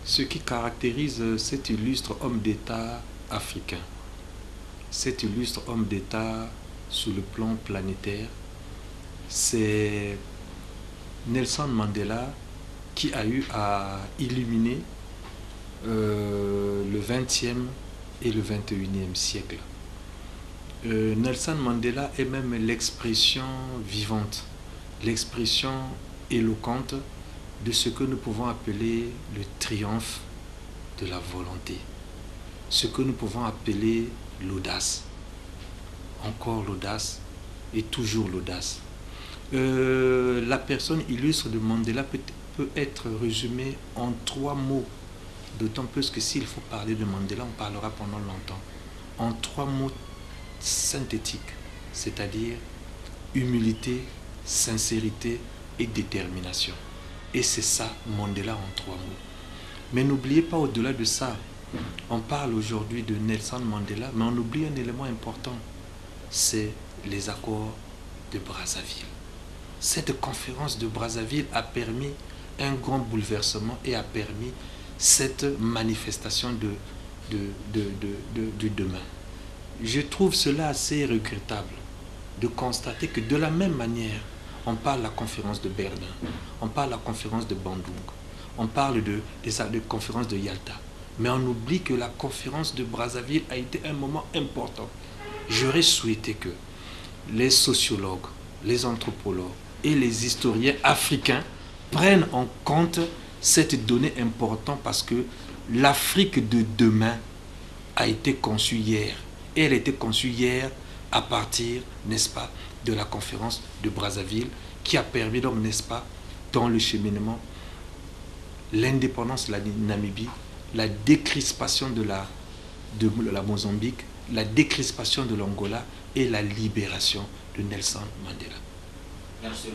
Ce qui caractérise cet illustre homme d'État africain, cet illustre homme d'État sur le plan planétaire, c'est Nelson Mandela qui a eu à illuminer le 20e et le 21e siècle. Nelson Mandela est même l'expression vivante, l'expression éloquente de ce que nous pouvons appeler le triomphe de la volonté, ce que nous pouvons appeler l'audace, encore l'audace et toujours l'audace. La personne illustre de Mandela peut être résumée en 3 mots, d'autant plus que s'il faut parler de Mandela, on parlera pendant longtemps, en 3 mots synthétiques, c'est-à-dire humilité, sincérité et détermination. Et c'est ça, Mandela en 3 mots. Mais n'oubliez pas, au-delà de ça, on parle aujourd'hui de Nelson Mandela, mais on oublie un élément important, c'est les accords de Brazzaville. Cette conférence de Brazzaville a permis un grand bouleversement et a permis cette manifestation du demain. Je trouve cela assez regrettable de constater que de la même manière, on parle de la conférence de Berlin, on parle de la conférence de Bandung, on parle de conférence de Yalta, mais on oublie que la conférence de Brazzaville a été un moment important. J'aurais souhaité que les sociologues, les anthropologues et les historiens africains prennent en compte cette donnée importante parce que l'Afrique de demain a été conçue hier. Et elle a été conçue hier à partir, n'est-ce pas, de la conférence de Brazzaville qui a permis donc, n'est-ce pas, dans le cheminement, l'indépendance de la Namibie, la décrispation de la Mozambique, la décrispation de l'Angola et la libération de Nelson Mandela. Merci.